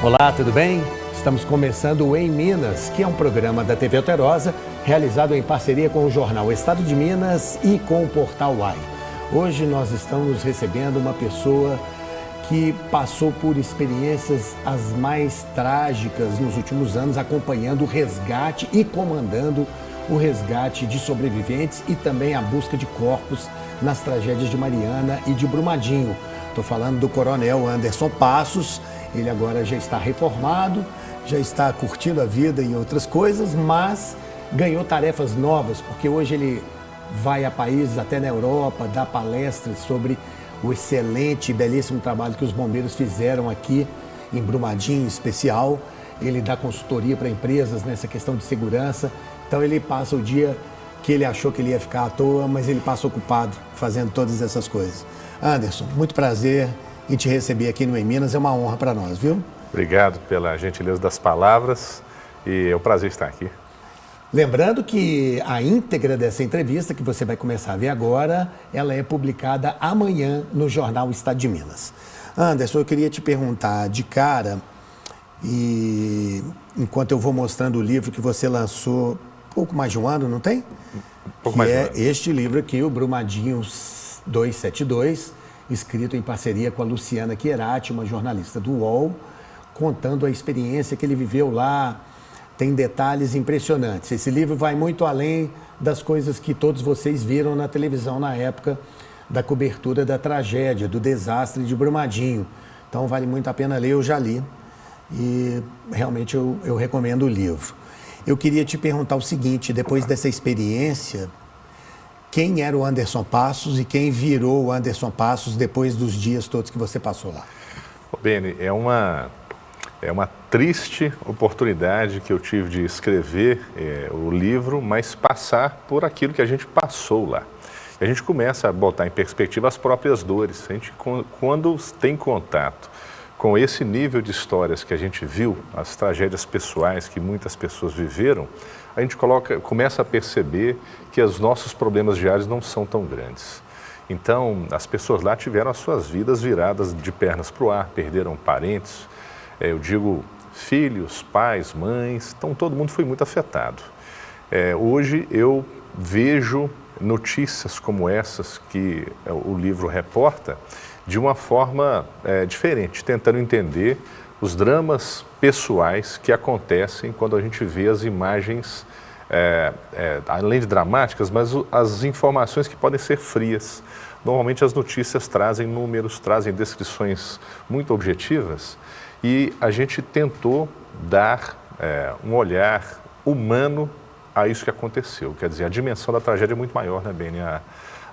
Olá, tudo bem? Estamos começando o Em Minas, que é um programa da TV Alterosa, realizado em parceria com o jornal Estado de Minas e com o Portal Uai. Hoje nós estamos recebendo uma pessoa que passou por experiências as mais trágicas nos últimos anos, acompanhando o resgate e comandando o resgate de sobreviventes e também a busca de corpos nas tragédias de Mariana e de Brumadinho. Estou falando do coronel Anderson Passos. Ele agora já está reformado, já está curtindo a vida e outras coisas, mas ganhou tarefas novas, porque hoje ele vai a países até na Europa, dá palestras sobre o excelente e belíssimo trabalho que os bombeiros fizeram aqui em Brumadinho, em especial. Ele dá consultoria para empresas nessa questão de segurança. Então ele passa o dia que ele achou que ele ia ficar à toa, mas ele passa ocupado fazendo todas essas coisas. Anderson, muito prazer em te receber aqui no Em Minas, é uma honra para nós, viu? Obrigado pela gentileza das palavras e é um prazer estar aqui. Lembrando que a íntegra dessa entrevista, que você vai começar a ver agora, ela é publicada amanhã no jornal Estado de Minas. Anderson, eu queria te perguntar de cara, e enquanto eu vou mostrando o livro que você lançou pouco mais de um ano, não tem? Pouco mais de um ano. Este livro aqui, o Brumadinho 272, escrito em parceria com a Luciana Chierati, uma jornalista do UOL, contando a experiência que ele viveu lá. Tem detalhes impressionantes. Esse livro vai muito além das coisas que todos vocês viram na televisão na época da cobertura da tragédia, do desastre de Brumadinho. Então vale muito a pena ler, eu já li e realmente eu recomendo o livro. Eu queria te perguntar o seguinte, depois dessa experiência, quem era o Anderson Passos e quem virou o Anderson Passos depois dos dias todos que você passou lá? Beni, é uma triste oportunidade que eu tive de escrever o livro, mas passar por aquilo que a gente passou lá. E a gente começa a botar em perspectiva as próprias dores. A gente, quando tem contato com esse nível de histórias que a gente viu, as tragédias pessoais que muitas pessoas viveram, a gente começa a perceber que os nossos problemas diários não são tão grandes. Então, as pessoas lá tiveram as suas vidas viradas de pernas para o ar, perderam parentes, eu digo filhos, pais, mães, então todo mundo foi muito afetado. Hoje eu vejo notícias como essas que o livro reporta de uma forma diferente, tentando entender os dramas pessoais que acontecem quando a gente vê as imagens, além de dramáticas, mas as informações que podem ser frias. Normalmente as notícias trazem números, trazem descrições muito objetivas e a gente tentou dar um olhar humano a isso que aconteceu. Quer dizer, a dimensão da tragédia é muito maior, né, Beni?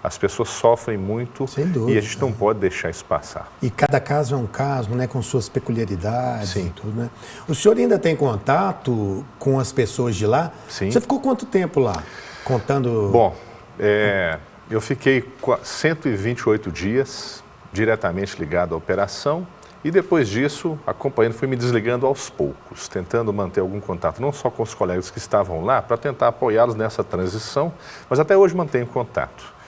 As pessoas sofrem muito. Sem dúvida. E a gente não pode deixar isso passar. E cada caso é um caso, né, com suas peculiaridades. Sim. E tudo, né? O senhor ainda tem contato com as pessoas de lá? Sim. Você ficou quanto tempo lá, contando? Bom, eu fiquei 128 dias diretamente ligado à operação e depois disso, acompanhando, fui me desligando aos poucos, tentando manter algum contato, não só com os colegas que estavam lá, para tentar apoiá-los nessa transição, mas até hoje mantenho contato.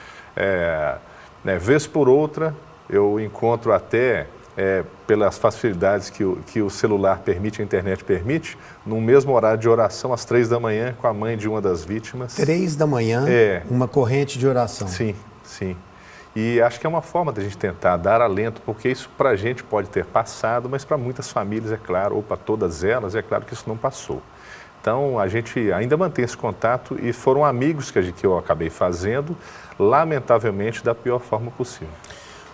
Vez por outra, eu encontro até, pelas facilidades que o celular permite, a internet permite, no mesmo horário de oração, às 3 da manhã, com a mãe de uma das vítimas. 3 da manhã, uma corrente de oração. Sim, sim. E acho que é uma forma da gente tentar dar alento, porque isso para a gente pode ter passado, mas para muitas famílias, é claro, ou para todas elas, é claro que isso não passou. Então, a gente ainda mantém esse contato e foram amigos que eu acabei fazendo, lamentavelmente, da pior forma possível.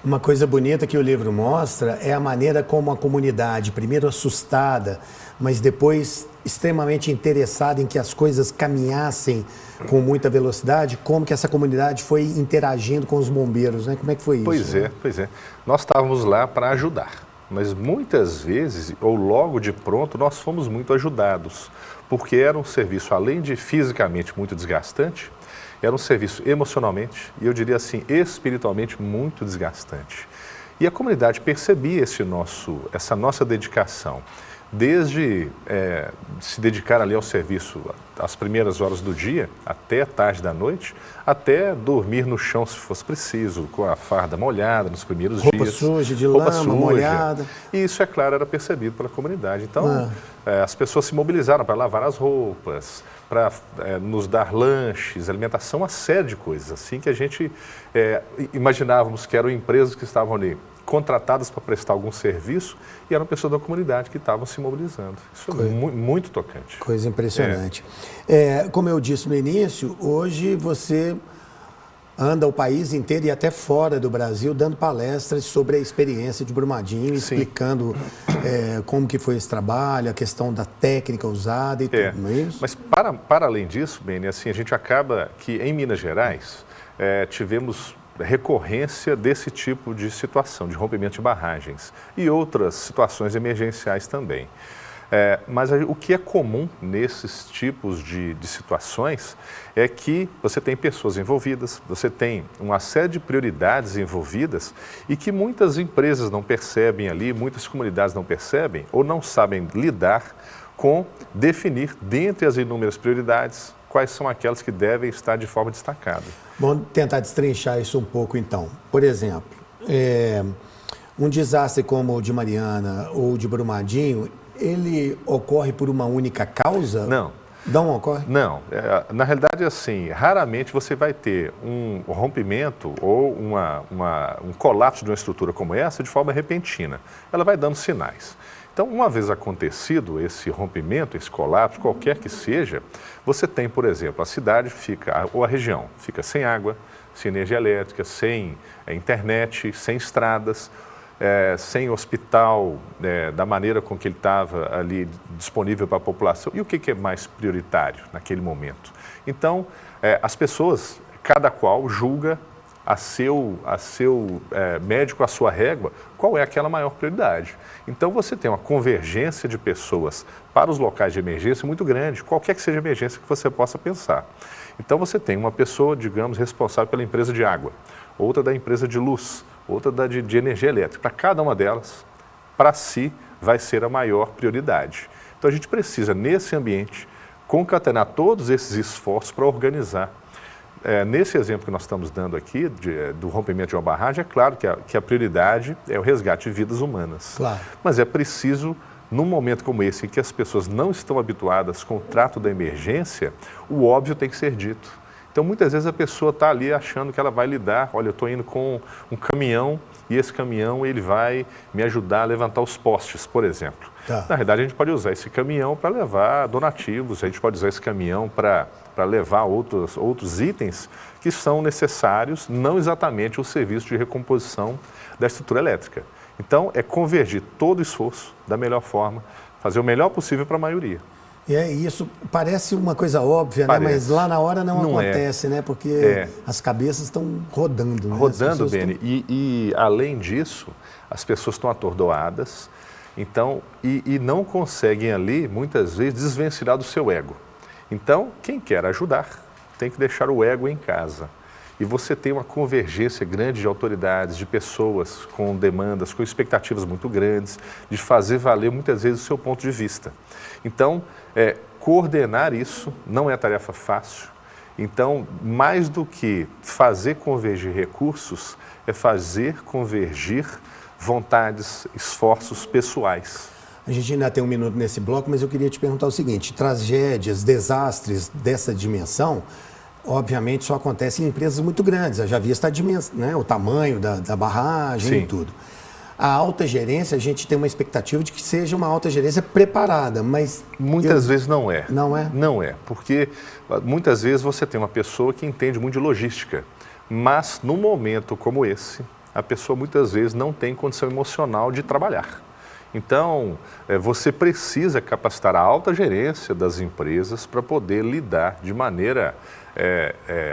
Uma coisa bonita que o livro mostra é a maneira como a comunidade, primeiro assustada, mas depois extremamente interessada em que as coisas caminhassem com muita velocidade, como que essa comunidade foi interagindo com os bombeiros, né? Como é que foi isso? Pois é. Nós estávamos lá para ajudar, mas muitas vezes, ou logo de pronto, nós fomos muito ajudados, porque era um serviço, além de fisicamente muito desgastante, era um serviço emocionalmente e eu diria assim, espiritualmente muito desgastante. E a comunidade percebia essa nossa dedicação. desde se dedicar ali ao serviço às primeiras horas do dia, até tarde da noite, até dormir no chão se fosse preciso, com a farda molhada nos primeiros dias. Roupa suja, de lama, molhada. E isso, é claro, era percebido pela comunidade. Então, as pessoas se mobilizaram para lavar as roupas, para nos dar lanches, alimentação, uma série de coisas, assim, que a gente imaginávamos que eram empresas que estavam ali contratadas para prestar algum serviço e eram pessoas da comunidade que estavam se mobilizando. Isso foi muito tocante. Coisa impressionante. Como eu disse no início, hoje você anda o país inteiro e até fora do Brasil dando palestras sobre a experiência de Brumadinho, explicando como que foi esse trabalho, a questão da técnica usada e tudo, não é isso? Mas para além disso, Beni, assim, a gente acaba que em Minas Gerais tivemos recorrência desse tipo de situação, de rompimento de barragens e outras situações emergenciais também. Mas o que é comum nesses tipos de situações é que você tem pessoas envolvidas, você tem uma série de prioridades envolvidas e que muitas empresas não percebem ali, muitas comunidades não percebem ou não sabem lidar com definir, dentre as inúmeras prioridades, quais são aquelas que devem estar de forma destacada. Vamos tentar destrinchar isso um pouco, então. Por exemplo, um desastre como o de Mariana ou de Brumadinho, ele ocorre por uma única causa? Não. Não ocorre? Não. Na realidade, assim, raramente você vai ter um rompimento ou um colapso de uma estrutura como essa de forma repentina. Ela vai dando sinais. Então, uma vez acontecido esse rompimento, esse colapso, qualquer que seja, você tem, por exemplo, a cidade ou a região fica sem água, sem energia elétrica, sem internet, sem estradas, sem hospital da maneira com que ele estava ali disponível para a população. E o que é mais prioritário naquele momento? Então, as pessoas, cada qual julga a seu médico, a sua régua, qual é aquela maior prioridade. Então você tem uma convergência de pessoas para os locais de emergência muito grande, qualquer que seja a emergência que você possa pensar. Então você tem uma pessoa, digamos, responsável pela empresa de água, outra da empresa de luz, outra de energia elétrica. Para cada uma delas, para si, vai ser a maior prioridade. Então a gente precisa, nesse ambiente, concatenar todos esses esforços para organizar. Nesse exemplo que nós estamos dando aqui, do rompimento de uma barragem, é claro que a prioridade é o resgate de vidas humanas. Claro. Mas é preciso, num momento como esse, em que as pessoas não estão habituadas com o trato da emergência, o óbvio tem que ser dito. Então, muitas vezes a pessoa está ali achando que ela vai lidar, olha, eu estou indo com um caminhão e esse caminhão ele vai me ajudar a levantar os postes, por exemplo. Tá. Na verdade, a gente pode usar esse caminhão para levar donativos, a gente pode usar esse caminhão para levar outros itens que são necessários, não exatamente o serviço de recomposição da estrutura elétrica. Então, é convergir todo o esforço da melhor forma, fazer o melhor possível para a maioria. E isso parece uma coisa óbvia, né? Mas lá na hora não acontece, né? Porque as cabeças estão rodando. Né? Rodando, Beni. E além disso, as pessoas estão atordoadas, então, e não conseguem ali, muitas vezes, desvencilhar do seu ego. Então, quem quer ajudar tem que deixar o ego em casa. E você tem uma convergência grande de autoridades, de pessoas com demandas, com expectativas muito grandes, de fazer valer muitas vezes o seu ponto de vista. Então, coordenar isso não é tarefa fácil. Então, mais do que fazer convergir recursos, é fazer convergir vontades, esforços pessoais. A gente ainda tem um minuto nesse bloco, mas eu queria te perguntar o seguinte: tragédias, desastres dessa dimensão, obviamente só acontecem em empresas muito grandes. Eu já vi essa dimensão, né? O tamanho da barragem e tudo. A alta gerência, a gente tem uma expectativa de que seja uma alta gerência preparada, mas... Muitas vezes não é. Não é? Não é, porque muitas vezes você tem uma pessoa que entende muito de logística, mas num momento como esse, a pessoa muitas vezes não tem condição emocional de trabalhar. Então, você precisa capacitar a alta gerência das empresas para poder lidar de maneira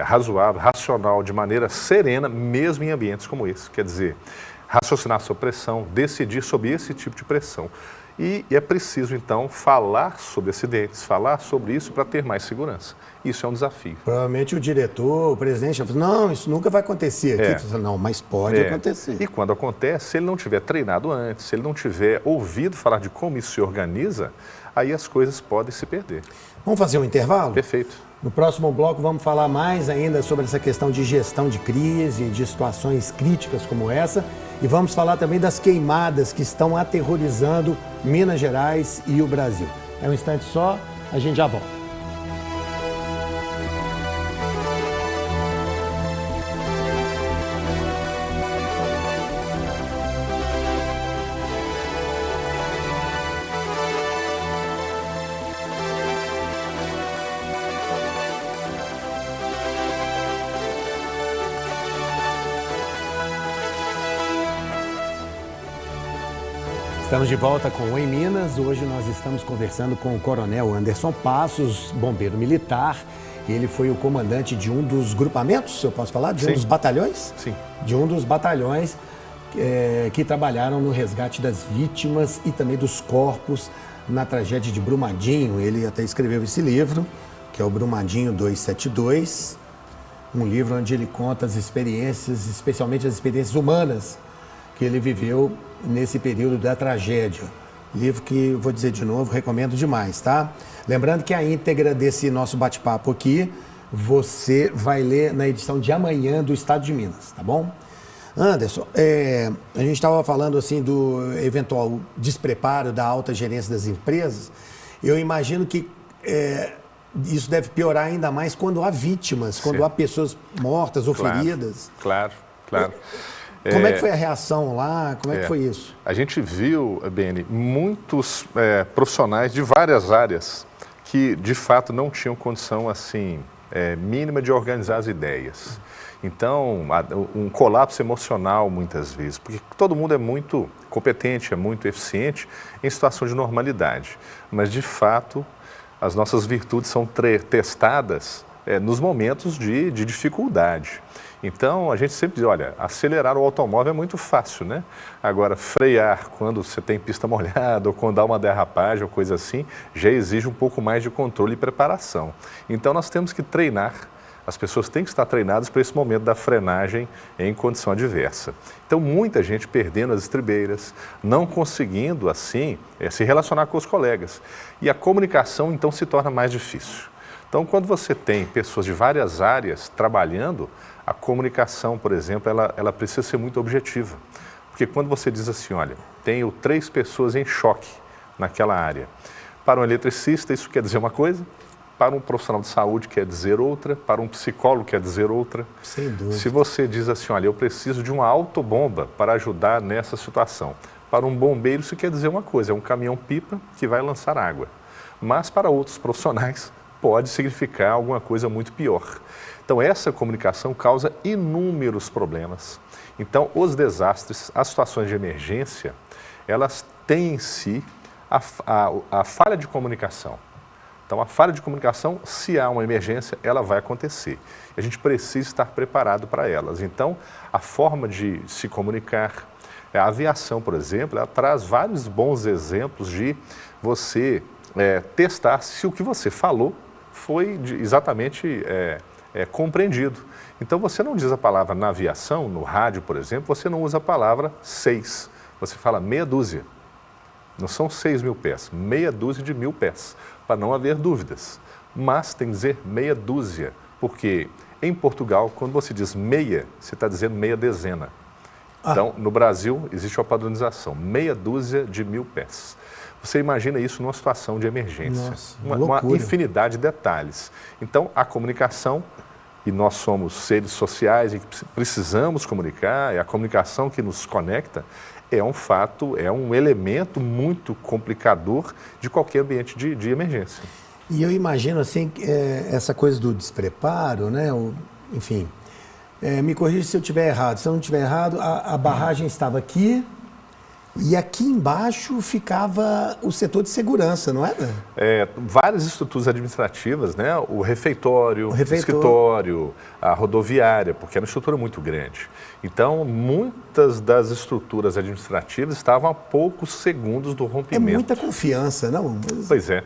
razoável, racional, de maneira serena, mesmo em ambientes como esse. Quer dizer, raciocinar sobre pressão, decidir sobre esse tipo de pressão. E é preciso, então, falar sobre acidentes, falar sobre isso para ter mais segurança. Isso é um desafio. Provavelmente o diretor, o presidente, já falou, não, isso nunca vai acontecer aqui. Falo, não, mas pode acontecer. E quando acontece, se ele não tiver treinado antes, se ele não tiver ouvido falar de como isso se organiza, aí as coisas podem se perder. Vamos fazer um intervalo? Perfeito. No próximo bloco vamos falar mais ainda sobre essa questão de gestão de crise, de situações críticas como essa. E vamos falar também das queimadas que estão aterrorizando Minas Gerais e o Brasil. É um instante só, a gente já volta. Estamos de volta com o Em Minas. Hoje nós estamos conversando com o Coronel Anderson Passos, bombeiro militar. Ele foi o comandante de um dos grupamentos, se eu posso falar? De um dos batalhões? Sim. De um dos batalhões que trabalharam no resgate das vítimas e também dos corpos na tragédia de Brumadinho. Ele até escreveu esse livro, que é o Brumadinho 272, um livro onde ele conta as experiências, especialmente as experiências humanas que ele viveu nesse período da tragédia. Livro que, vou dizer de novo, recomendo demais, tá? Lembrando que a íntegra desse nosso bate-papo aqui, você vai ler na edição de amanhã do Estado de Minas, tá bom? Anderson, a gente estava falando assim do eventual despreparo da alta gerência das empresas. Eu imagino que isso deve piorar ainda mais quando há vítimas, quando há pessoas mortas ou feridas. Claro. Como é que foi a reação lá? Como é que foi isso? A gente viu, Beni, muitos profissionais de várias áreas que, de fato, não tinham condição, assim, mínima de organizar as ideias. Então, um colapso emocional, muitas vezes, porque todo mundo é muito competente, é muito eficiente em situação de normalidade. Mas, de fato, as nossas virtudes são testadas nos momentos de dificuldade. Então, a gente sempre diz, olha, acelerar o automóvel é muito fácil, né? Agora, frear quando você tem pista molhada ou quando há uma derrapagem ou coisa assim, já exige um pouco mais de controle e preparação. Então, nós temos que treinar, as pessoas têm que estar treinadas para esse momento da frenagem em condição adversa. Então, muita gente perdendo as estribeiras, não conseguindo, assim, se relacionar com os colegas. E a comunicação, então, se torna mais difícil. Então, quando você tem pessoas de várias áreas trabalhando, a comunicação, por exemplo, ela precisa ser muito objetiva. Porque quando você diz assim, olha, tenho 3 pessoas em choque naquela área. Para um eletricista, isso quer dizer uma coisa, para um profissional de saúde quer dizer outra, para um psicólogo quer dizer outra. Sem dúvida. Se você diz assim, olha, eu preciso de uma autobomba para ajudar nessa situação. Para um bombeiro, isso quer dizer uma coisa, é um caminhão-pipa que vai lançar água. Mas para outros profissionais, pode significar alguma coisa muito pior. Então, essa comunicação causa inúmeros problemas. Então, os desastres, as situações de emergência, elas têm em si a falha de comunicação. Então, a falha de comunicação, se há uma emergência, ela vai acontecer. A gente precisa estar preparado para elas. Então, a forma de se comunicar, a aviação, por exemplo, ela traz vários bons exemplos de você testar se o que você falou foi exatamente compreendido. Então, você não diz a palavra na aviação, no rádio, por exemplo, você não usa a palavra 6. Você fala meia dúzia. Não são 6.000 pés, meia dúzia de 1.000 pés, para não haver dúvidas. Mas tem que dizer meia dúzia, porque em Portugal, quando você diz meia, você está dizendo meia dezena. Então, no Brasil, existe uma padronização, meia dúzia de 1.000 pés. Você imagina isso numa situação de emergência. Nossa, uma infinidade de detalhes. Então, a comunicação, e nós somos seres sociais e precisamos comunicar, é a comunicação que nos conecta, é um fato, é um elemento muito complicador de qualquer ambiente de emergência. E eu imagino, assim, essa coisa do despreparo, né? Enfim, me corrija se eu estiver errado. Se eu não estiver errado, a barragem estava aqui E aqui embaixo ficava o setor de segurança, não era? Várias estruturas administrativas, né? O refeitório, o escritório, a rodoviária, porque era uma estrutura muito grande. Então, muitas das estruturas administrativas estavam a poucos segundos do rompimento. É muita confiança, não? Pois é.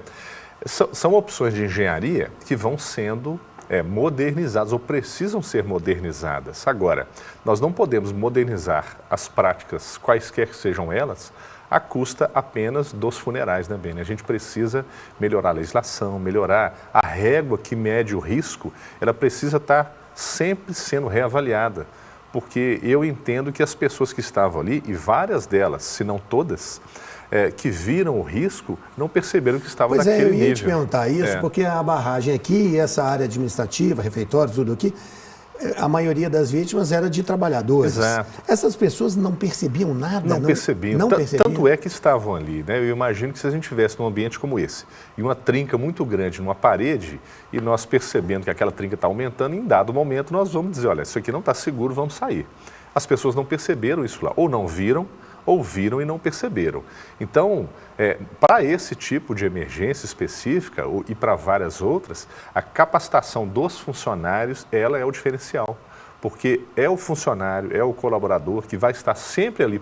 São opções de engenharia que vão sendo modernizadas ou precisam ser modernizadas. Agora, nós não podemos modernizar as práticas, quaisquer que sejam elas, à custa apenas dos funerais, né, Beni? A gente precisa melhorar a legislação, melhorar a régua que mede o risco, ela precisa estar sempre sendo reavaliada, porque eu entendo que as pessoas que estavam ali, e várias delas, se não todas, que viram o risco, não perceberam que estava naquele nível. Pois eu ia te perguntar isso, porque a barragem aqui, essa área administrativa, refeitório, tudo aqui, a maioria das vítimas era de trabalhadores. Exato. Essas pessoas não percebiam nada? Não percebiam. Tanto é que estavam ali, né? Eu imagino que se a gente estivesse num ambiente como esse, e uma trinca muito grande numa parede, e nós percebendo que aquela trinca está aumentando, em dado momento nós vamos dizer, olha, isso aqui não está seguro, vamos sair. As pessoas não perceberam isso lá, ou não viram, ou viram e não perceberam. Então, para esse tipo de emergência específica e para várias outras, a capacitação dos funcionários, ela é o diferencial. Porque é o funcionário, é o colaborador que vai estar sempre ali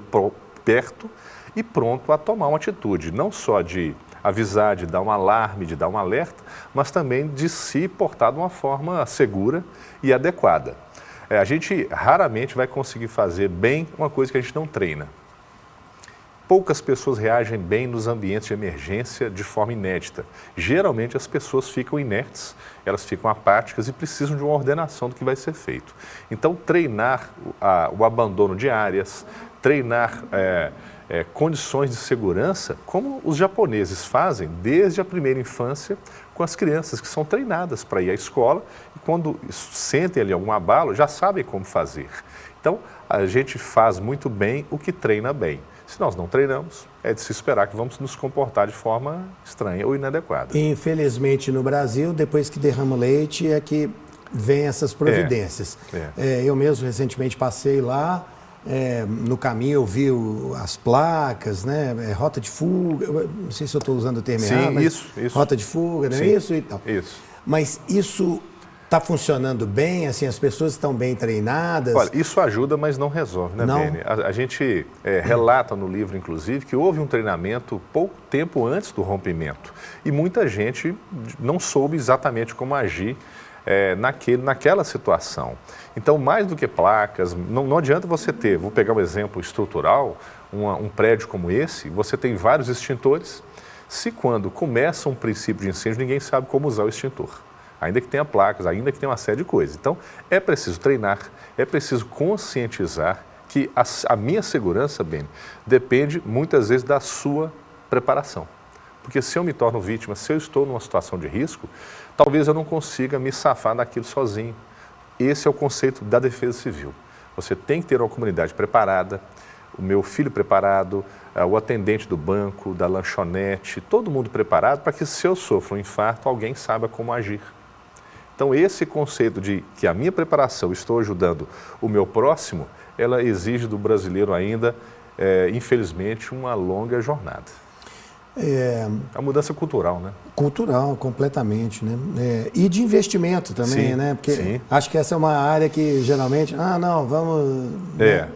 perto e pronto a tomar uma atitude, não só de avisar, de dar um alarme, de dar um alerta, mas também de se portar de uma forma segura e adequada. A gente raramente vai conseguir fazer bem uma coisa que a gente não treina. Poucas pessoas reagem bem nos ambientes de emergência de forma inédita. Geralmente as pessoas ficam inertes, elas ficam apáticas e precisam de uma ordenação do que vai ser feito. Então, treinar o abandono de áreas, treinar condições de segurança, como os japoneses fazem desde a primeira infância com as crianças que são treinadas para ir à escola e quando sentem ali algum abalo, já sabem como fazer. Então, a gente faz muito bem o que treina bem. Se nós não treinamos, é de se esperar que vamos nos comportar de forma estranha ou inadequada. Infelizmente, no Brasil, depois que derrama o leite, é que vem essas providências. Eu mesmo recentemente passei lá, no caminho eu vi as placas, né? Rota de fuga, não sei se eu estou usando o termo errado, mas isso. Rota de fuga, não é isso e tal. Isso. Mas isso está funcionando bem? Assim, as pessoas estão bem treinadas? Olha, isso ajuda, mas não resolve, né, Beni? A gente relata no livro, inclusive, que houve um treinamento pouco tempo antes do rompimento. E muita gente não soube exatamente como agir naquela situação. Então, mais do que placas, não adianta você ter, vou pegar um exemplo estrutural, um prédio como esse, você tem vários extintores. Se quando começa um princípio de incêndio, ninguém sabe como usar o extintor. Ainda que tenha placas, ainda que tenha uma série de coisas. Então, é preciso treinar, é preciso conscientizar que a minha segurança, Beni, depende muitas vezes da sua preparação. Porque se eu me torno vítima, se eu estou numa situação de risco, talvez eu não consiga me safar daquilo sozinho. Esse é o conceito da defesa civil. Você tem que ter uma comunidade preparada, o meu filho preparado, o atendente do banco, da lanchonete, todo mundo preparado para que se eu sofro um infarto, alguém saiba como agir. Então, esse conceito de que a minha preparação estou ajudando o meu próximo, ela exige do brasileiro ainda, infelizmente, uma longa jornada. A mudança cultural, né? Cultural, completamente, né? E de investimento também, sim, né? Porque sim. Acho que essa é uma área que geralmente, não, vamos... Né?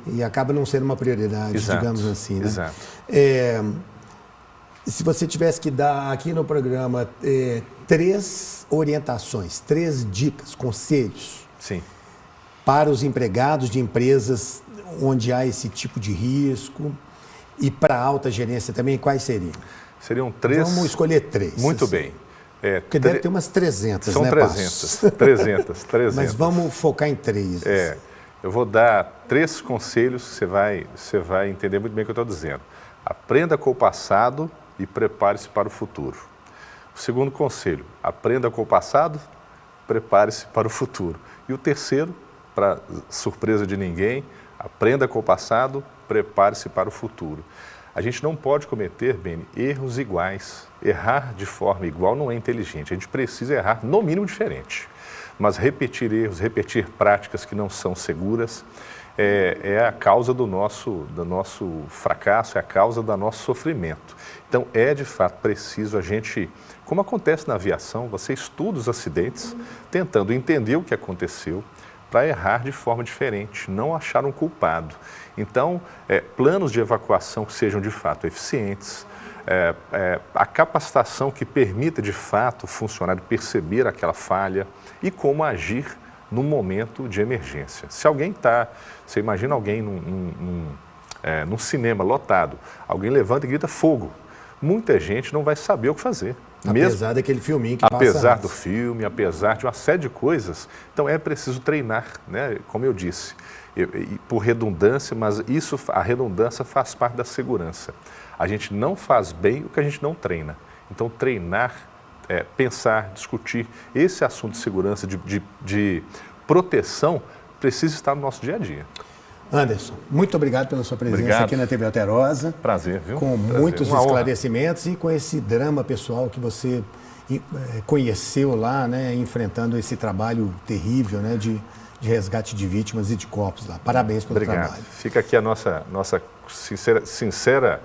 E acaba não sendo uma prioridade, exato, digamos assim, né? Exato. Se você tivesse que dar aqui no programa 3 orientações, 3 dicas, conselhos sim. para os empregados de empresas onde há esse tipo de risco e para a alta gerência também, quais seriam? Seriam 3... Vamos escolher 3. Muito assim. Bem. Porque deve ter umas 300, São né, 300. Mas vamos focar em 3. Eu vou dar 3 conselhos, você vai entender muito bem o que eu estou dizendo. Aprenda com o passado e prepare-se para o futuro. O segundo conselho, aprenda com o passado, prepare-se para o futuro. E o terceiro, para surpresa de ninguém, aprenda com o passado, prepare-se para o futuro. A gente não pode cometer, Beni, erros iguais. Errar de forma igual não é inteligente. A gente precisa errar, no mínimo, diferente. Mas repetir erros, repetir práticas que não são seguras, é a causa do nosso fracasso, é a causa do nosso sofrimento. Então, é de fato preciso a gente, como acontece na aviação, você estuda os acidentes, tentando entender o que aconteceu, para errar de forma diferente, não achar um culpado. Então, planos de evacuação que sejam de fato eficientes, a capacitação que permita de fato o funcionário perceber aquela falha e como agir num momento de emergência. Se alguém você imagina alguém num cinema lotado, alguém levanta e grita fogo, muita gente não vai saber o que fazer. Apesar daquele filminho que passa apesar antes. do filme, apesar de uma série de coisas. Então é preciso treinar, né? Como eu disse, e por redundância, mas a redundância faz parte da segurança. A gente não faz bem o que a gente não treina. Então treinar, pensar, discutir esse assunto de segurança, de proteção, precisa estar no nosso dia a dia. Anderson, muito obrigado pela sua presença aqui na TV Alterosa. Prazer, viu? Com Prazer. muitos esclarecimentos e com esse drama pessoal que você conheceu lá, né, enfrentando esse trabalho terrível, né, de resgate de vítimas e de corpos lá. Parabéns pelo trabalho. Fica aqui a nossa sincera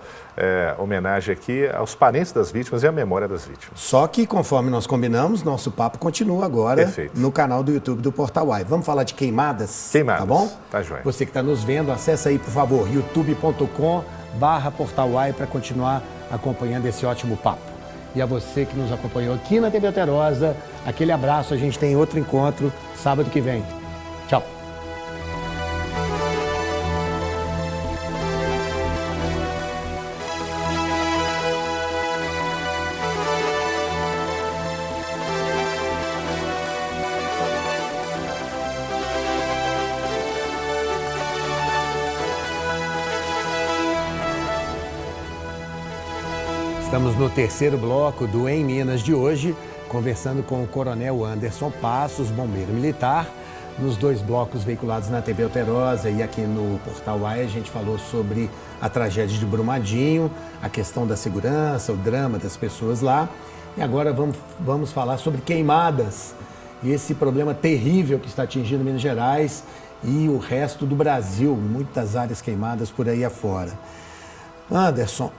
homenagem aqui aos parentes das vítimas e à memória das vítimas. Só que, conforme nós combinamos, nosso papo continua agora no canal do YouTube do Portal Uai. Vamos falar de queimadas? Queimadas, tá bom? Tá joia. Você que está nos vendo, acessa aí, por favor, youtube.com/Portal Uai para continuar acompanhando esse ótimo papo. E a você que nos acompanhou aqui na TV Alterosa, aquele abraço, a gente tem outro encontro sábado que vem. Tchau. Estamos no terceiro bloco do Em Minas de hoje, conversando com o Coronel Anderson Passos, bombeiro militar. Nos dois blocos veiculados na TV Alterosa e aqui no Portal Uai, a gente falou sobre a tragédia de Brumadinho, a questão da segurança, o drama das pessoas lá. E agora vamos falar sobre queimadas e esse problema terrível que está atingindo Minas Gerais e o resto do Brasil, muitas áreas queimadas por aí afora. Anderson,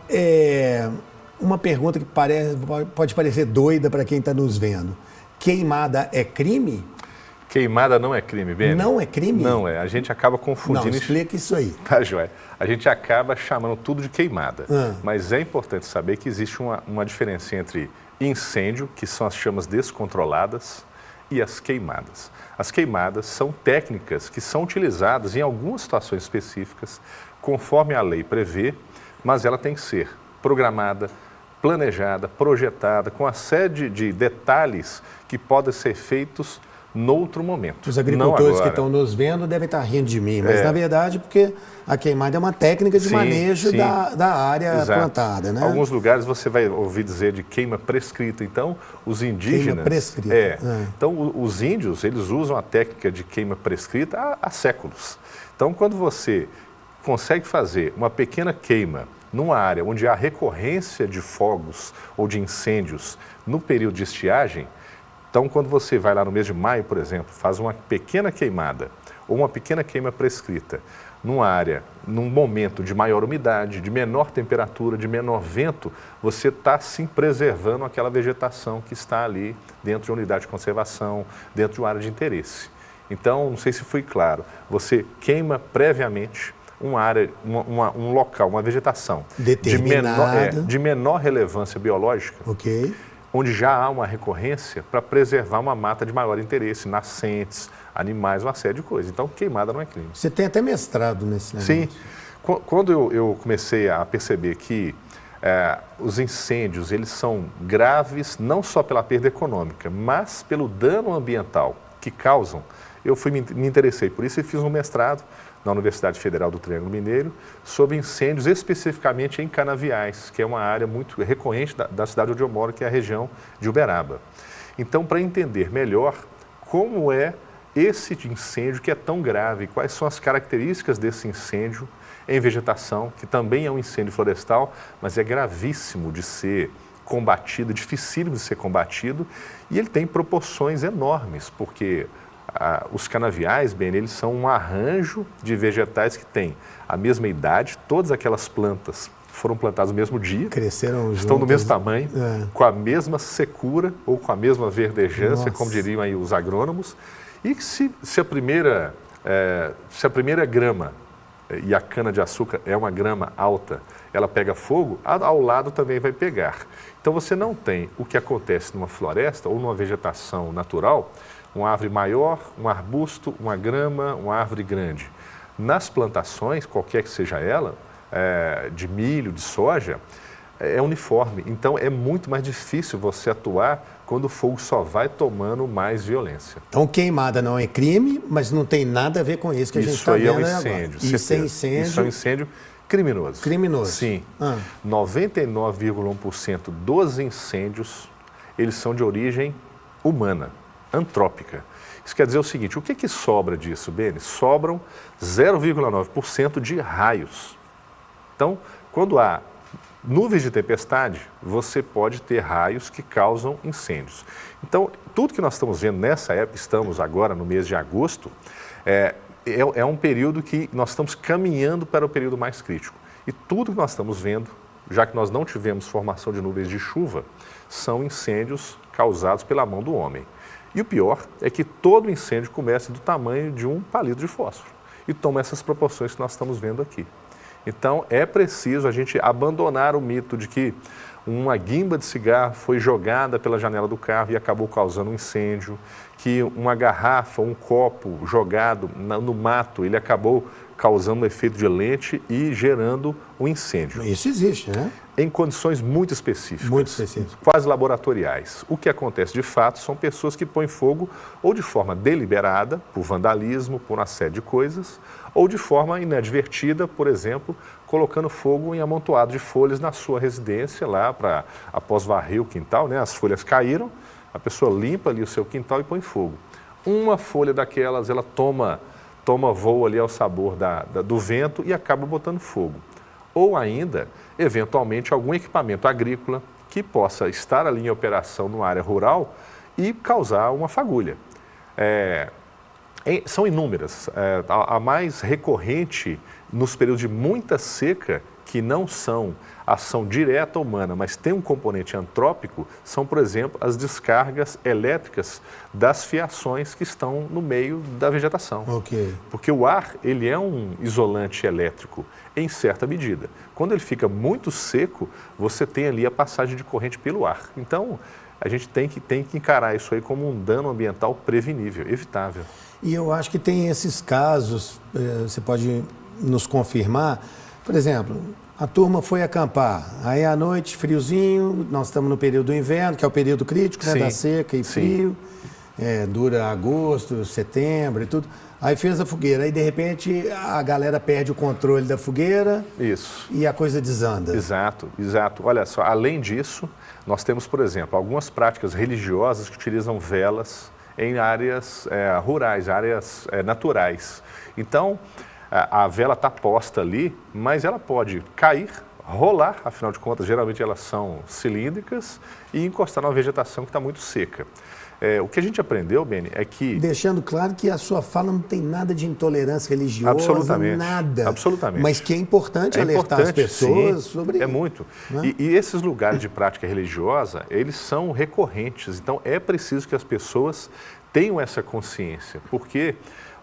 uma pergunta que pode parecer doida para quem está nos vendo. Queimada é crime? Queimada não é crime, Beni. Não é crime? Não é. A gente acaba confundindo... Não, explica isso aí. Tá, joia. A gente acaba chamando tudo de queimada. Mas é importante saber que existe uma diferença entre incêndio, que são as chamas descontroladas, e as queimadas. As queimadas são técnicas que são utilizadas em algumas situações específicas, conforme a lei prevê, mas ela tem que ser programada, planejada, projetada, com a série de detalhes que podem ser feitos noutro momento. Os agricultores que estão nos vendo devem estar rindo de mim, mas na verdade porque a queimada é uma técnica de manejo da área plantada, né? Alguns lugares você vai ouvir dizer de queima prescrita. Então, os indígenas... Queima prescrita. Então, os índios, eles usam a técnica de queima prescrita há séculos. Então, quando você consegue fazer uma pequena queima numa área onde há recorrência de fogos ou de incêndios no período de estiagem, então quando você vai lá no mês de maio, por exemplo, faz uma pequena queimada ou uma pequena queima prescrita numa área, num momento de maior umidade, de menor temperatura, de menor vento, você está sim preservando aquela vegetação que está ali dentro de uma unidade de conservação, dentro de uma área de interesse. Então, não sei se foi claro, você queima previamente uma área, um local, uma vegetação de menor relevância biológica, onde já há uma recorrência para preservar uma mata de maior interesse, nascentes, animais, uma série de coisas. Então, queimada não é crime. Você tem até mestrado nesse negócio. Sim. Quando eu comecei a perceber que os incêndios eles são graves não só pela perda econômica, mas pelo dano ambiental que causam, eu me interessei por isso e fiz um mestrado na Universidade Federal do Triângulo Mineiro, sobre incêndios especificamente em canaviais, que é uma área muito recorrente da cidade onde eu moro, que é a região de Uberaba. Então, para entender melhor como é esse incêndio que é tão grave, quais são as características desse incêndio em vegetação, que também é um incêndio florestal, mas é gravíssimo de ser combatido, dificílimo de ser combatido, e ele tem proporções enormes, porque os canaviais, bem, eles são um arranjo de vegetais que têm a mesma idade, todas aquelas plantas foram plantadas no mesmo dia, cresceram estão juntas, do mesmo tamanho, com a mesma secura ou com a mesma verdejância, como diriam aí os agrônomos, e que se a primeira grama, e a cana-de-açúcar é uma grama alta, ela pega fogo, ao lado também vai pegar. Então você não tem o que acontece numa floresta ou numa vegetação natural, uma árvore maior, um arbusto, uma grama, uma árvore grande. Nas plantações, qualquer que seja ela, de milho, de soja, é uniforme. Então é muito mais difícil você atuar quando o fogo só vai tomando mais violência. Então queimada não é crime, mas não tem nada a ver com isso que a gente está vendo agora. Isso aí é um incêndio. Isso é incêndio. Isso é um incêndio criminoso. Criminoso. Sim. 99,1% dos incêndios, eles são de origem humana, antrópica. Isso quer dizer o seguinte, o que sobra disso, Beni? Sobram 0,9% de raios. Então, quando há nuvens de tempestade, você pode ter raios que causam incêndios. Então, tudo que nós estamos vendo nessa época, estamos agora no mês de agosto, é um período que nós estamos caminhando para o período mais crítico. E tudo que nós estamos vendo, já que nós não tivemos formação de nuvens de chuva, são incêndios causados pela mão do homem. E o pior é que todo incêndio começa do tamanho de um palito de fósforo e toma essas proporções que nós estamos vendo aqui. Então, é preciso a gente abandonar o mito de que uma guimba de cigarro foi jogada pela janela do carro e acabou causando um incêndio, que uma garrafa, um copo jogado no mato, ele acabou causando um efeito de lente e gerando um incêndio. Isso existe, né? Em condições muito específicas. Muito específicas. Quase laboratoriais. O que acontece de fato são pessoas que põem fogo ou de forma deliberada, por vandalismo, por uma série de coisas, ou de forma inadvertida, por exemplo, colocando fogo em amontoado de folhas na sua residência, lá após varrer o quintal, né? As folhas caíram, a pessoa limpa ali o seu quintal e põe fogo. Uma folha daquelas, ela toma voo ali ao sabor do vento e acaba botando fogo. Ou ainda, eventualmente, algum equipamento agrícola que possa estar ali em operação numa área rural e causar uma fagulha. São inúmeras. A mais recorrente nos períodos de muita seca, que não são ação direta humana, mas tem um componente antrópico, são, por exemplo, as descargas elétricas das fiações que estão no meio da vegetação. Okay. Porque o ar, ele é um isolante elétrico, em certa medida. Quando ele fica muito seco, você tem ali a passagem de corrente pelo ar. Então, a gente tem que encarar isso aí como um dano ambiental prevenível, evitável. E eu acho que tem esses casos, você pode nos confirmar, por exemplo, a turma foi acampar, aí à noite, friozinho, nós estamos no período do inverno, que é o período crítico, né, da seca e frio, dura agosto, setembro e tudo. Aí fez a fogueira, aí de repente a galera perde o controle da fogueira. Isso. E a coisa desanda. Exato, exato. Olha só, além disso, nós temos, por exemplo, algumas práticas religiosas que utilizam velas em áreas rurais, áreas naturais. Então, a vela está posta ali, mas ela pode cair, rolar, afinal de contas, geralmente elas são cilíndricas, e encostar numa vegetação que está muito seca. O que a gente aprendeu, Beni, é que... Deixando claro que a sua fala não tem nada de intolerância religiosa, absolutamente, nada. Absolutamente. Mas que é importante alertar as pessoas sobre... É muito. Né? E esses lugares de prática religiosa, eles são recorrentes. Então, é preciso que as pessoas tenham essa consciência, porque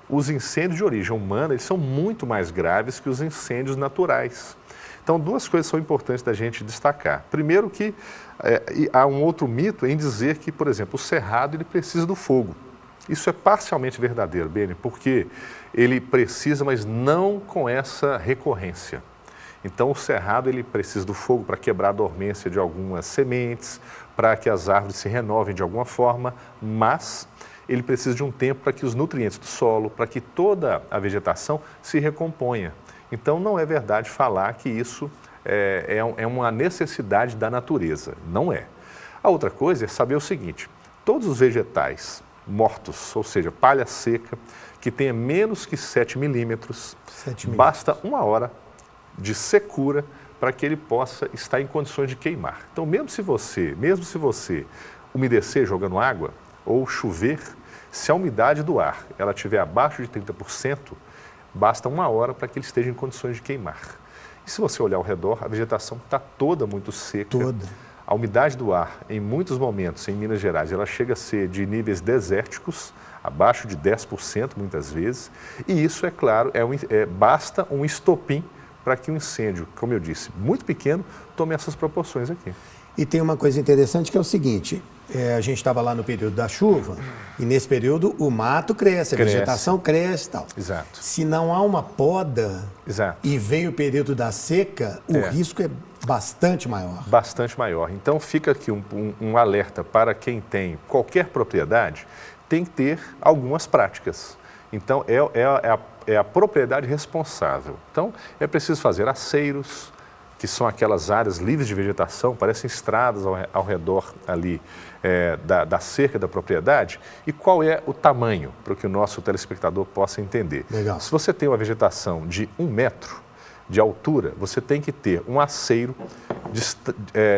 os incêndios de origem humana, eles são muito mais graves que os incêndios naturais. Então, duas coisas são importantes da gente destacar. Primeiro que há um outro mito em dizer que, por exemplo, o cerrado ele precisa do fogo. Isso é parcialmente verdadeiro, Beni, porque ele precisa, mas não com essa recorrência. Então, o cerrado ele precisa do fogo para quebrar a dormência de algumas sementes, para que as árvores se renovem de alguma forma, mas ele precisa de um tempo para que os nutrientes do solo, para que toda a vegetação se recomponha. Então, não é verdade falar que isso é uma necessidade da natureza. Não é. A outra coisa é saber o seguinte, todos os vegetais mortos, ou seja, palha seca, que tenha menos que 7 milímetros, basta 1 hora de secura para que ele possa estar em condições de queimar. Então, mesmo se você umedecer jogando água ou chover, Se a umidade do ar ela estiver abaixo de 30%, basta 1 hora para que ele esteja em condições de queimar. E se você olhar ao redor, a vegetação está toda muito seca. A umidade do ar, em muitos momentos, em Minas Gerais, ela chega a ser de níveis desérticos, abaixo de 10% muitas vezes. E isso, é claro, basta um estopim para que um incêndio, como eu disse, muito pequeno, tome essas proporções aqui. E tem uma coisa interessante que é o seguinte, a gente estava lá no período da chuva e nesse período o mato cresce, a vegetação cresce e tal. Exato. Se não há uma poda e vem o período da seca, o risco é bastante maior. Bastante maior. Então fica aqui um alerta para quem tem qualquer propriedade, tem que ter algumas práticas. Então é a propriedade responsável. Então é preciso fazer aceiros, que são aquelas áreas livres de vegetação, parecem estradas ao redor ali da cerca da propriedade. E qual é o tamanho, para que o nosso telespectador possa entender? Legal. Se você tem uma vegetação de 1 metro de altura, você tem que ter um aceiro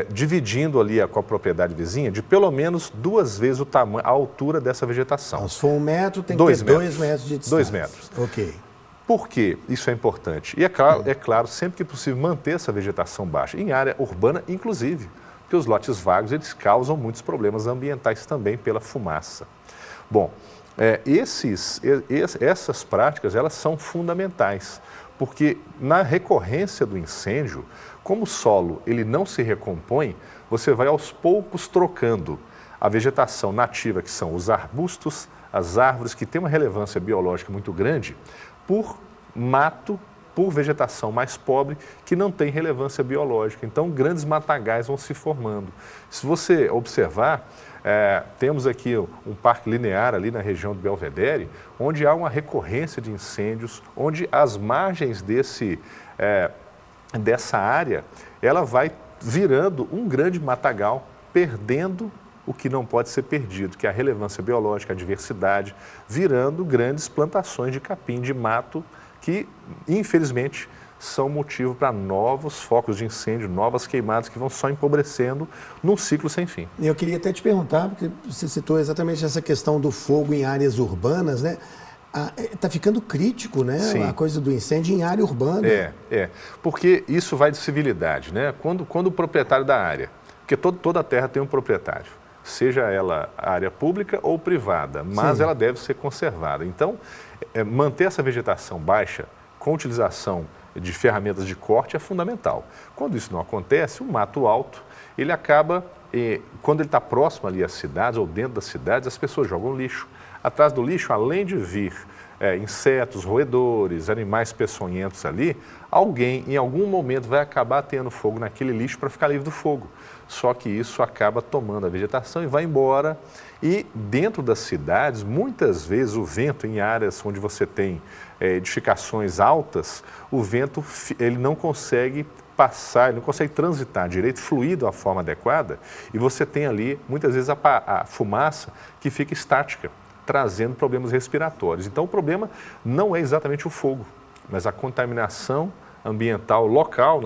dividindo ali com a propriedade vizinha de pelo menos 2 vezes o tamanho, a altura dessa vegetação. Então, se for 1 metro, tem que ter 2 metros de distância. 2 metros. Ok. Por que isso é importante? E é claro, sempre que possível, manter essa vegetação baixa, em área urbana inclusive, porque os lotes vagos eles causam muitos problemas ambientais também pela fumaça. Bom, essas práticas elas são fundamentais, porque na recorrência do incêndio, como o solo ele não se recompõe, você vai aos poucos trocando a vegetação nativa, que são os arbustos, as árvores, que têm uma relevância biológica muito grande, por mato, por vegetação mais pobre, que não tem relevância biológica. Então, grandes matagais vão se formando. Se você observar, temos aqui um parque linear ali na região do Belvedere, onde há uma recorrência de incêndios, onde as margens dessa área, ela vai virando um grande matagal, perdendo o que não pode ser perdido, que é a relevância biológica, a diversidade, virando grandes plantações de capim, de mato, que, infelizmente, são motivo para novos focos de incêndio, novas queimadas que vão só empobrecendo num ciclo sem fim. Eu queria até te perguntar, porque você citou exatamente essa questão do fogo em áreas urbanas, né? Está ficando crítico, né? Sim. A coisa do incêndio em área urbana. Porque isso vai de civilidade, né? Quando o proprietário da área, porque toda a terra tem um proprietário, seja ela área pública ou privada, mas ela deve ser conservada. Então, manter essa vegetação baixa com utilização de ferramentas de corte é fundamental. Quando isso não acontece, o mato alto, ele acaba, quando ele está próximo ali às cidades ou dentro das cidades, as pessoas jogam lixo. Atrás do lixo, além de vir insetos, roedores, animais peçonhentos ali, alguém em algum momento vai acabar tendo fogo naquele lixo para ficar livre do fogo. Só que isso acaba tomando a vegetação e vai embora. E dentro das cidades, muitas vezes o vento, em áreas onde você tem edificações altas, o vento ele não consegue passar, ele não consegue transitar direito, fluir de uma forma adequada, e você tem ali, muitas vezes, a fumaça que fica estática, trazendo problemas respiratórios. Então, o problema não é exatamente o fogo, mas a contaminação ambiental local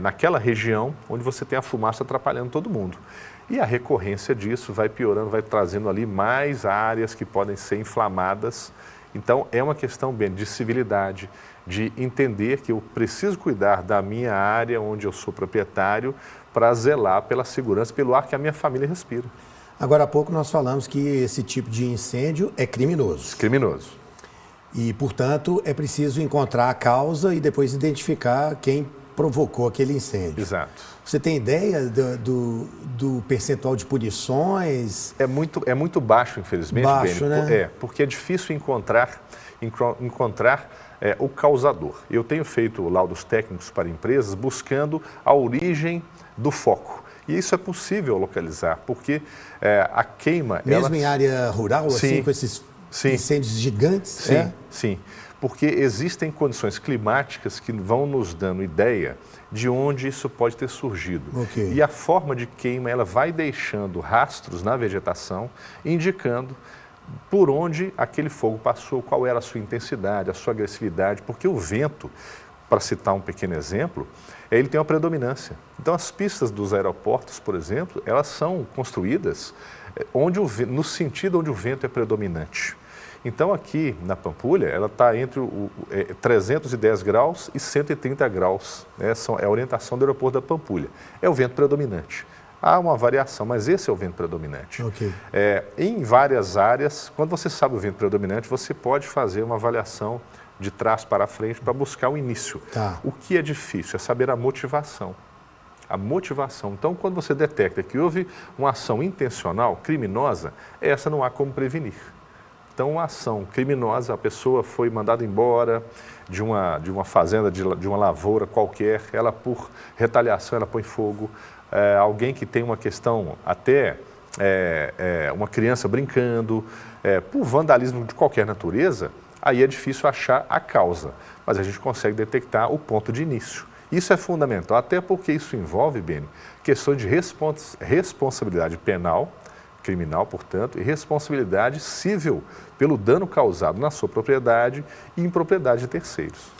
naquela região onde você tem a fumaça atrapalhando todo mundo. E a recorrência disso vai piorando, vai trazendo ali mais áreas que podem ser inflamadas. Então, é uma questão bem de civilidade, de entender que eu preciso cuidar da minha área onde eu sou proprietário para zelar pela segurança, pelo ar que a minha família respira. Agora há pouco nós falamos que esse tipo de incêndio é criminoso. Criminoso. E, portanto, é preciso encontrar a causa e depois identificar quem provocou aquele incêndio. Exato. Você tem ideia do percentual de punições? É muito baixo, infelizmente, baixo, Beni, né? Porque é difícil encontrar o causador. Eu tenho feito laudos técnicos para empresas buscando a origem do foco. E isso é possível localizar, porque a queima... Mesmo em área rural, sim, assim, com esses incêndios gigantes? Sim, sim. Porque existem condições climáticas que vão nos dando ideia de onde isso pode ter surgido. Okay. E a forma de queima, ela vai deixando rastros na vegetação, indicando por onde aquele fogo passou, qual era a sua intensidade, a sua agressividade, porque o vento, para citar um pequeno exemplo, ele tem uma predominância. Então, as pistas dos aeroportos, por exemplo, elas são construídas no sentido onde o vento é predominante. Então aqui na Pampulha, ela está entre 310 graus e 130 graus, né? É a orientação do aeroporto da Pampulha. É o vento predominante. Há uma variação, mas esse é o vento predominante. Okay. Em várias áreas, quando você sabe o vento predominante, você pode fazer uma avaliação de trás para frente para buscar o início. Tá. O que é difícil é saber a motivação. A motivação. Então, quando você detecta que houve uma ação intencional, criminosa, essa não há como prevenir. Então, uma ação criminosa, a pessoa foi mandada embora de uma fazenda, de uma lavoura qualquer, ela por retaliação, ela põe fogo. Alguém que tem uma questão até uma criança brincando, por vandalismo de qualquer natureza, aí é difícil achar a causa, mas a gente consegue detectar o ponto de início. Isso é fundamental, até porque isso envolve, Beni, questões de responsabilidade penal, criminal, portanto, e responsabilidade civil pelo dano causado na sua propriedade e em propriedade de terceiros.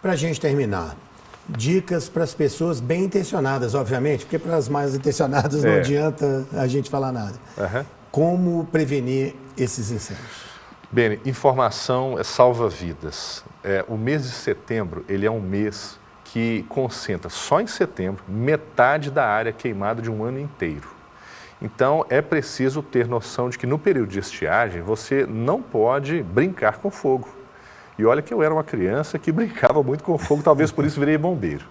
Para a gente terminar, dicas para as pessoas bem intencionadas, obviamente, porque para as mais intencionadas não adianta a gente falar nada. Uhum. Como prevenir esses incêndios? Beni, informação salva vidas. O mês de setembro, ele é um mês que concentra, só em setembro, metade da área queimada de um ano inteiro. Então, é preciso ter noção de que no período de estiagem, você não pode brincar com fogo. E olha que eu era uma criança que brincava muito com fogo, talvez por isso virei bombeiro.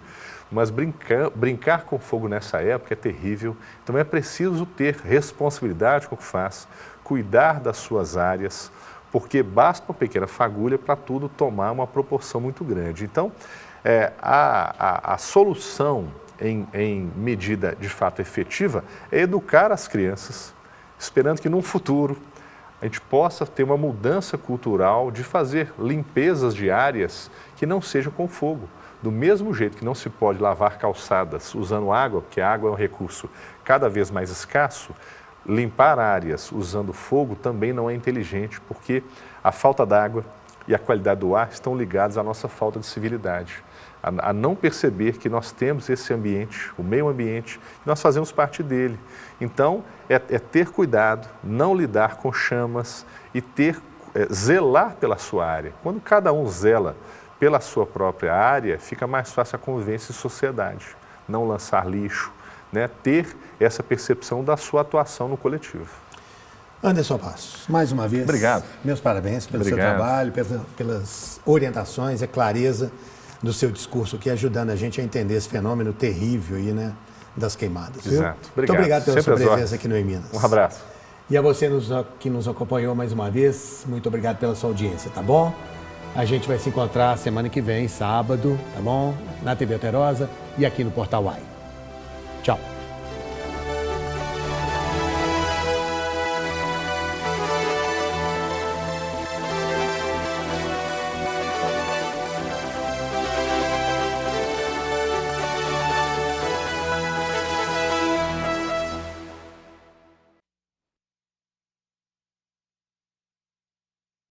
Mas brincar com fogo nessa época é terrível. Então, é preciso ter responsabilidade com o que faz, cuidar das suas áreas, porque basta uma pequena fagulha para tudo tomar uma proporção muito grande. Então, a solução em medida de fato efetiva é educar as crianças, esperando que num futuro a gente possa ter uma mudança cultural de fazer limpezas diárias que não sejam com fogo. Do mesmo jeito que não se pode lavar calçadas usando água, porque a água é um recurso cada vez mais escasso, limpar áreas usando fogo também não é inteligente, porque a falta d'água e a qualidade do ar estão ligados à nossa falta de civilidade. A não perceber que nós temos esse ambiente, o meio ambiente, e nós fazemos parte dele. Então, é ter cuidado, não lidar com chamas e zelar pela sua área. Quando cada um zela pela sua própria área, fica mais fácil a convivência em sociedade. Não lançar lixo, né? Ter essa percepção da sua atuação no coletivo. Anderson Passos, mais uma vez, obrigado. Meus parabéns pelo seu trabalho, pelas orientações, a clareza do seu discurso aqui, ajudando a gente a entender esse fenômeno terrível aí, né, das queimadas. Exato. Viu? Obrigado. Muito obrigado pela Sempre sua presença aqui no Minas. Um abraço. E a você que nos acompanhou mais uma vez, muito obrigado pela sua audiência, tá bom? A gente vai se encontrar semana que vem, sábado, tá bom? Na TV Alterosa e aqui no Portal UAI. Tchau.